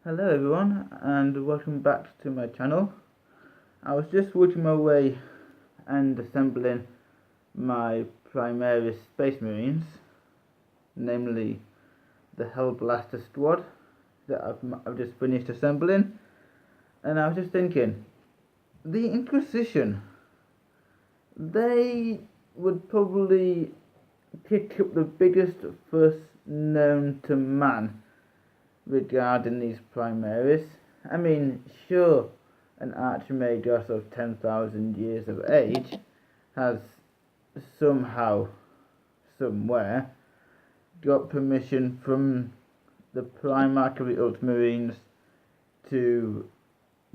Hello everyone and welcome back to my channel. I was just working my way and assembling my Primaris Space Marines, namely the Hellblaster Squad that I've just finished assembling, and I was just thinking, the Inquisition, they would probably pick up the biggest fuss known to man regarding these Primaris. I mean, sure, an Archimagos of 10,000 years of age has somehow, somewhere, got permission from the Primarch of the Ultramarines to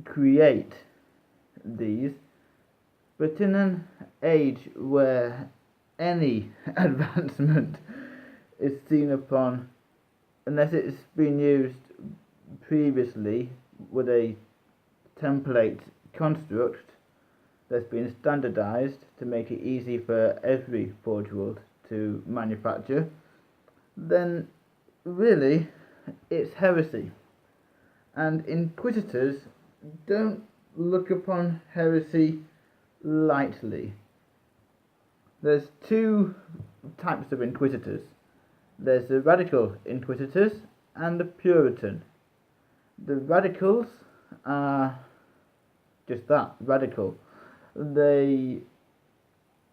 create these, but in an age where any advancement is seen upon, unless it's been used previously with a template construct that's been standardized to make it easy for every Forge World to manufacture, then really it's heresy. And Inquisitors don't look upon heresy lightly. There's two types of Inquisitors. There's the Radical Inquisitors and the Puritan. The Radicals are just that, radical. They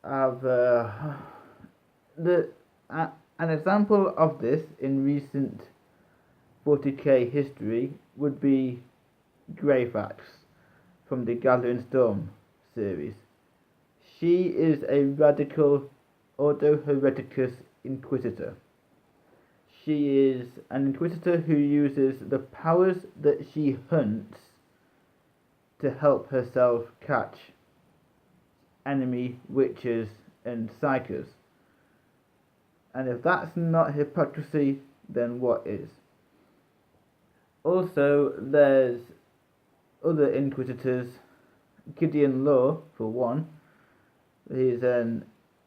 have an example of this in recent 40k history would be Greyfax from the Gathering Storm series. She is a radical Ordo Hereticus Inquisitor. She is an Inquisitor who uses the powers that she hunts to help herself catch enemy witches and psychers. And if that's not hypocrisy, then what is? Also, there's other Inquisitors. Gideon Law, for one. He's a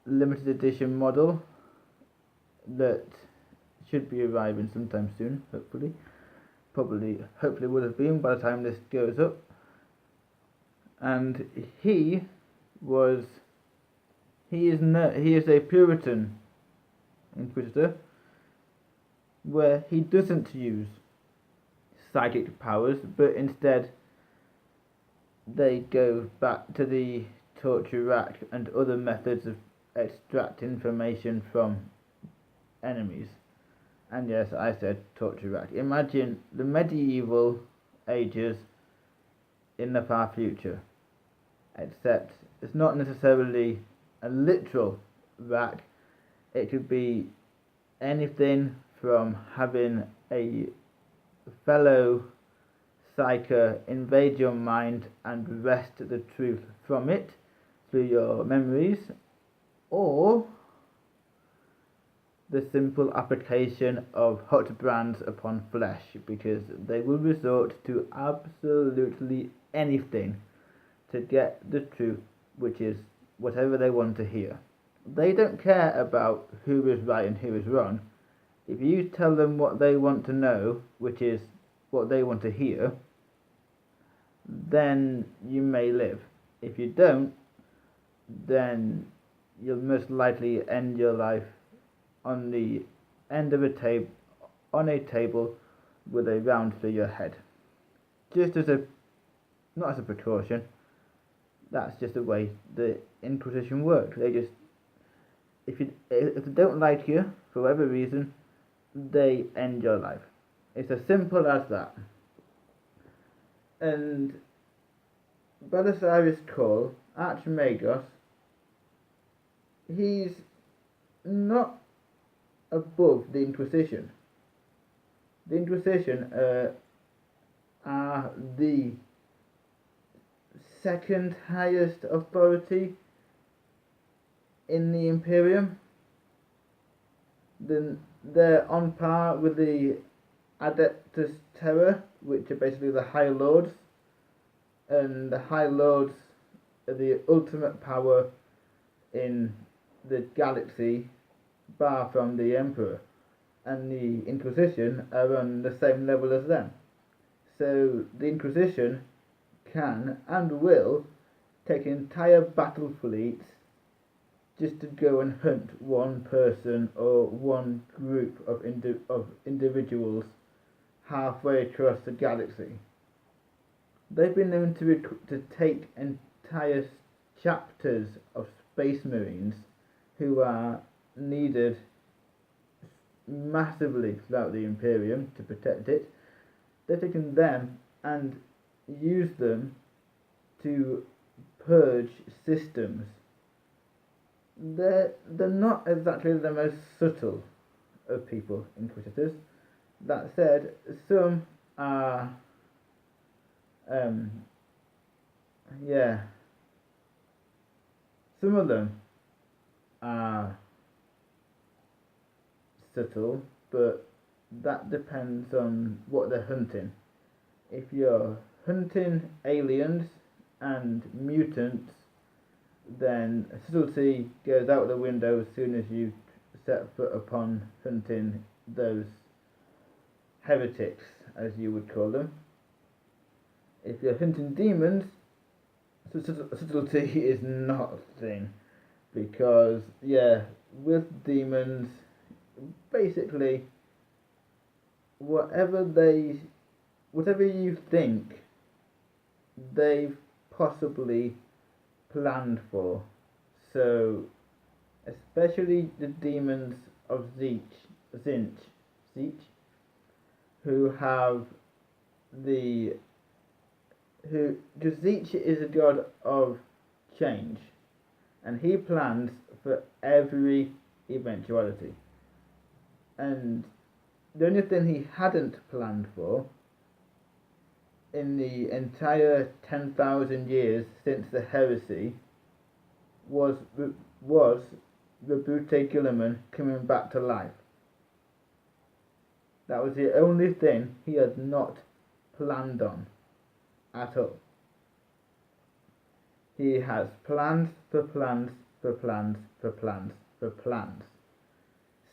limited edition model that should be arriving sometime soon, hopefully. Hopefully would have been by the time this goes up. And he is a Puritan Inquisitor, where he doesn't use psychic powers, but instead they go back to the torture rack and other methods of extract information from enemies. And yes, I said torture rack. Imagine the medieval ages in the far future, except it's not necessarily a literal rack. It could be anything from having a fellow psyker invade your mind and wrest the truth from it through your memories, or the simple application of hot brands upon flesh, because they will resort to absolutely anything to get the truth, which is whatever they want to hear. They don't care about who is right and who is wrong. If you tell them what they want to know, which is what they want to hear, then you may live. If you don't, then you'll most likely end your life on the end of a table with a round through your head. Just as not as a precaution. That's just the way the Inquisition works. They just, if they don't like you for whatever reason, they end your life. It's as simple as that. And Belisarius Cole, Archimagos, he's not above the Inquisition. The Inquisition are the second highest authority in the Imperium. Then they're on par with the Adeptus Terra, which are basically the High Lords, and the High Lords are the ultimate power in the galaxy, bar from the Emperor, and the Inquisition are on the same level as them. So the Inquisition can and will take entire battle fleets just to go and hunt one person or one group of individuals halfway across the galaxy. They've been known to take entire chapters of Space Marines who are needed massively throughout the Imperium to protect it. They've taken them and used them to purge systems. They're not exactly the most subtle of people, Inquisitors. That said, some are some of them are subtle, but that depends on what they're hunting. If you're hunting aliens and mutants, then subtlety goes out the window as soon as you set foot upon hunting those heretics, as you would call them. If you're hunting demons, subtlety is not a thing, because with demons, basically whatever you think they've possibly planned for. So especially the demons of Zinch, Zinch is a god of change, and he plans for every eventuality. And the only thing he hadn't planned for in the entire 10,000 years since the heresy was the Brute Guilliman coming back to life. That was the only thing he had not planned on at all. He has plans for plans for plans for plans for plans.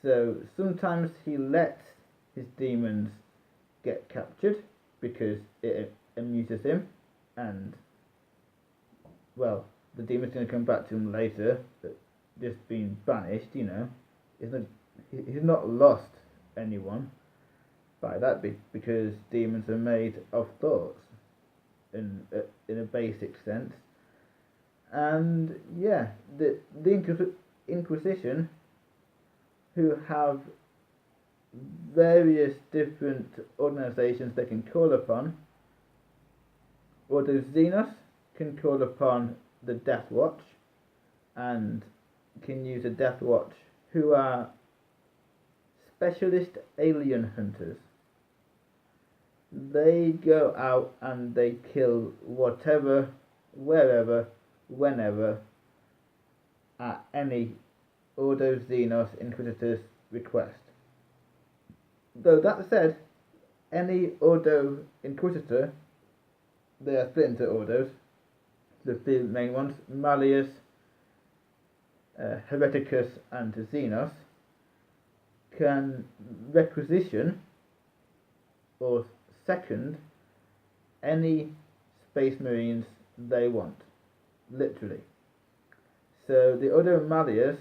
So sometimes he lets his demons get captured because it amuses him, and well, the demon's going to come back to him later, but just being banished, he's not lost anyone by that, because demons are made of thoughts in a basic sense. And the Inquisition, who have various different organisations they can call upon. Ordo Xenos can call upon the Death Watch, and can use a Death Watch who are specialist alien hunters. They go out and they kill whatever, wherever, whenever, at any Ordo Xenos Inquisitor's request. Though that said, any Ordo Inquisitor, they are split into Ordos, the three main ones, Malleus, Hereticus and Xenos, can requisition or second any Space Marines they want, literally. So the Ordo Malleus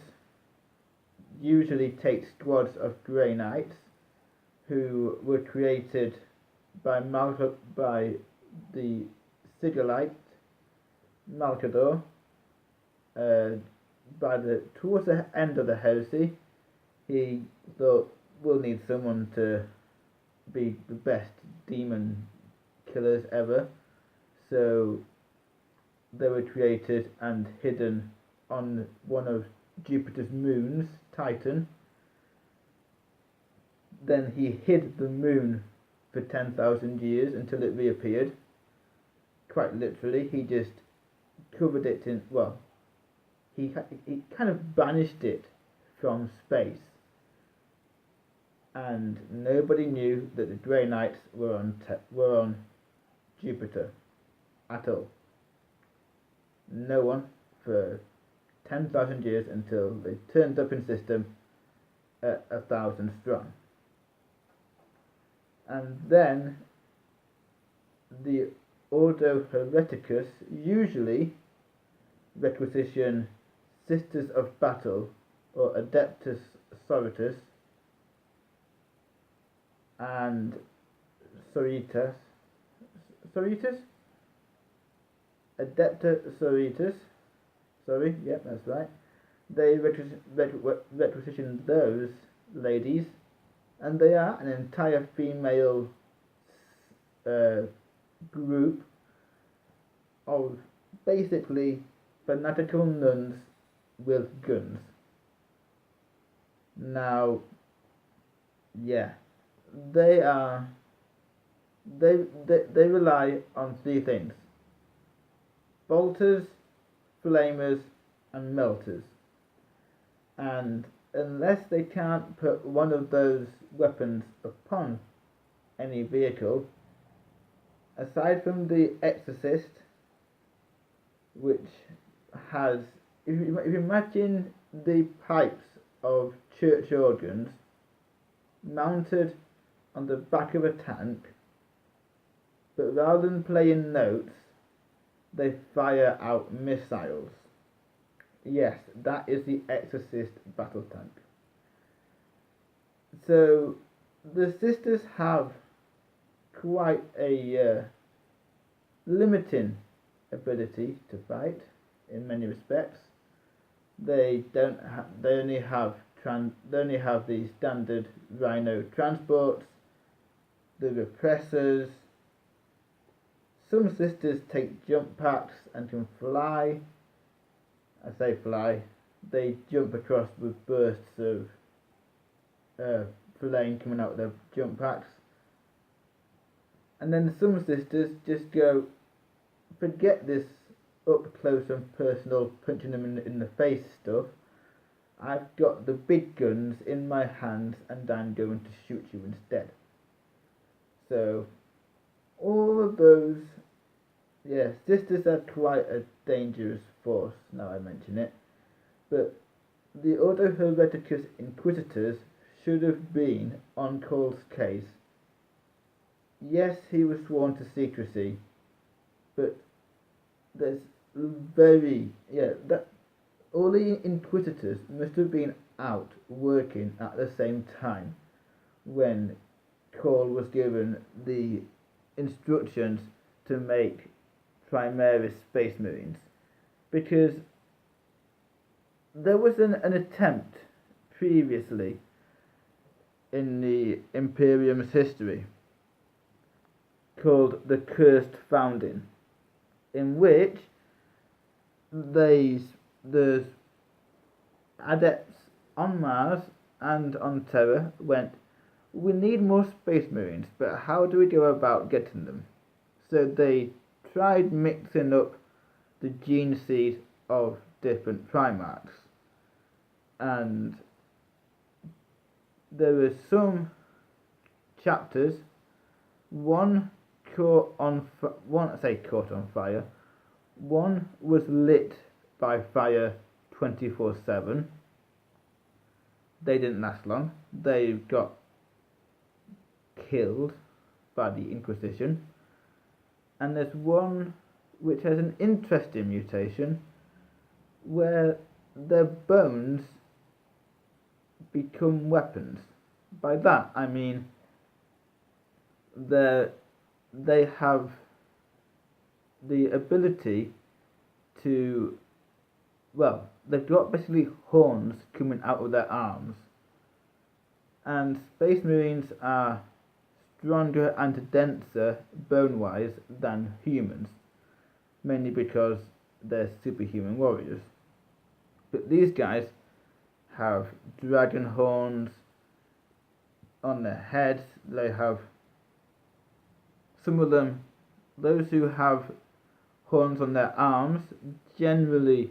usually takes squads of Grey Knights who were created by the Sigillite Malcador towards the end of the heresy. He thought, we'll need someone to be the best demon killers ever, so they were created and hidden on one of Jupiter's moons, Titan. Then he hid the moon for 10,000 years until it reappeared. Quite literally, he just covered it in, he kind of banished it from space. And nobody knew that the Grey Knights were on Jupiter at all. No one for 10,000 years, until they turned up in system at 1,000 strong. And then the Ordo Hereticus usually requisition Sisters of Battle or Adeptus Sororitas and Sororitas. Adepta Sororitas. Sorry, yep, that's right. They requisition those ladies, and they are an entire female group of basically fanatical nuns with guns. Now, yeah, they rely on three things: bolters, flamers, and melters. And unless they can't put one of those weapons upon any vehicle, aside from the Exorcist, which has, if you imagine the pipes of church organs mounted on the back of a tank, but rather than playing notes, they fire out missiles. Yes, that is the Exorcist battle tank. So the sisters have quite a limiting ability to fight in many respects. They only have the standard Rhino transports, the repressors. Some sisters take jump packs and can fly. I say fly, they jump across with bursts of flame coming out of their jump packs. And then some sisters just go, forget this up close and personal punching them in the face stuff. I've got the big guns in my hands and I'm going to shoot you instead. So all of those, yeah, sisters are quite a dangerous force, now I mention it. But the Ordo Hereticus Inquisitors should have been on Cole's case. Yes, he was sworn to secrecy, but there's that all the Inquisitors must have been out working at the same time when Cole was given the instructions to make Primaris Space Marines, because there was an attempt previously in the Imperium's history called the Cursed Founding, in which the adepts on Mars and on Terra went, we need more Space Marines, but how do we go about getting them? So they tried mixing up the gene seed of different Primarchs, and there were some chapters, one caught on fire, one was lit by fire 24/7. They didn't last long. They got killed by the Inquisition. And there's one which has an interesting mutation where their bones become weapons. By that I mean they have the ability to, well, they've got basically horns coming out of their arms. And Space Marines are stronger and denser bone-wise than humans, mainly because they're superhuman warriors. But these guys have dragon horns on their heads. They have, some of them, those who have horns on their arms generally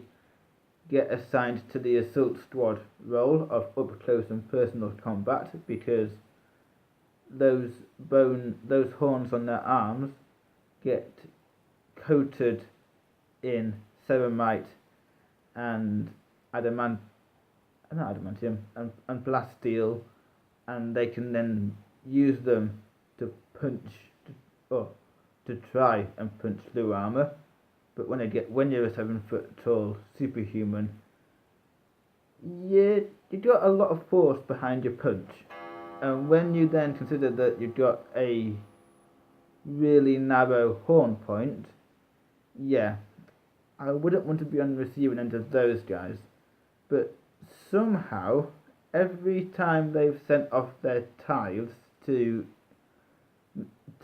get assigned to the assault squad role of up close and personal combat, because those horns on their arms get coated in ceramite and adamantium and plasteel, and they can then use them to punch to try and punch through armor, but when you're a 7 foot tall superhuman, you got a lot of force behind your punch, and when you then consider that you've got a really narrow horn point, yeah, I wouldn't want to be on the receiving end of those guys. But somehow, every time they've sent off their tithes to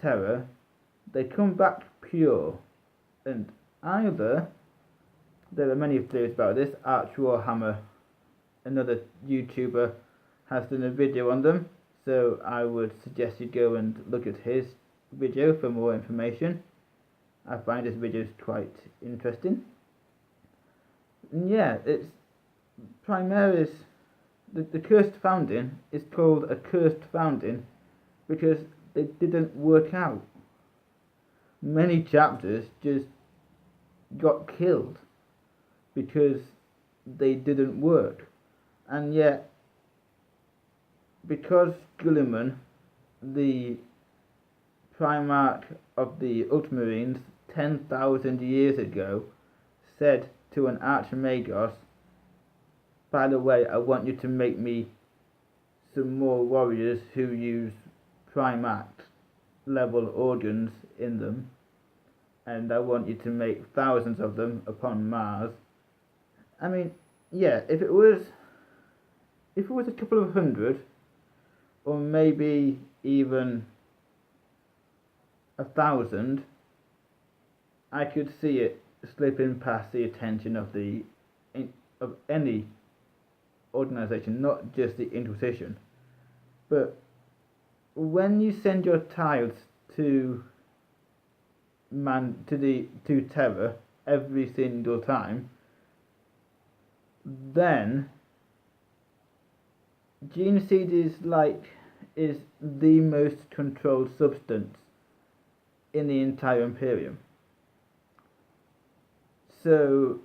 Terra, they come back pure. And either, there are many theories about this, Arch Warhammer, another YouTuber, has done a video on them, so I would suggest you go and look at his video for more information. I find his videos quite interesting. And yeah, it's Primaris, the cursed founding is called a cursed founding because it didn't work out. Many chapters just got killed because they didn't work. And yet, because Guilliman, the Primarch of the Ultramarines 10,000 years ago, said to an Archimagos, by the way, I want you to make me some more warriors who use Primax level organs in them, and I want you to make thousands of them upon Mars. I mean, yeah, if it was a couple of hundred, or maybe even 1,000, I could see it slipping past the attention of any organization, not just the Inquisition. But when you send your tithes to Terra every single time, then gene seed is the most controlled substance in the entire Imperium. So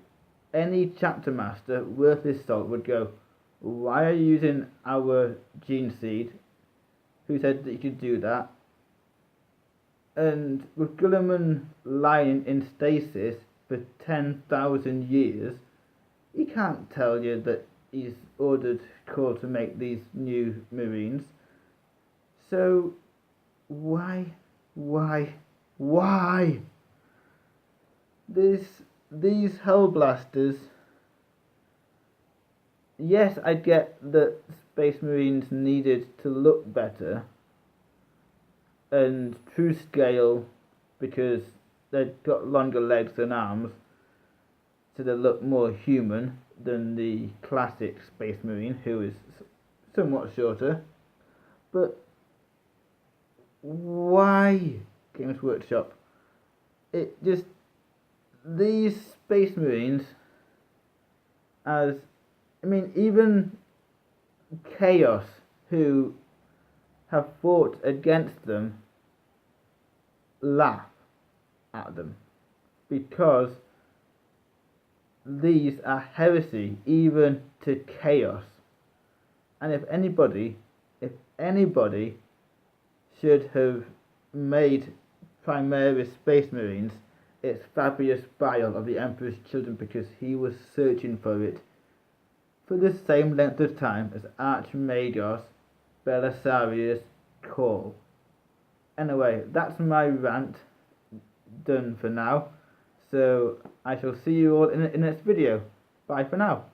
any chapter master worth his salt would go, why are you using our gene seed? Who said that you could do that? And with Guilliman lying in stasis for 10,000 years, he can't tell you that he's ordered Core to make these new Marines. So why? These Hellblasters, yes, I get that Space Marines needed to look better and true scale because they've got longer legs and arms, so they look more human than the classic Space Marine, who is somewhat shorter. But why, Games Workshop? These Space Marines, even Chaos, who have fought against them, laugh at them because these are heresy even to Chaos. And if anybody should have made Primaris Space Marines, it's Fabius Bile of the Emperor's Children, because he was searching for it for the same length of time as Archimagos Belisarius Call. Anyway, that's my rant done for now. So I shall see you all in the next video. Bye for now.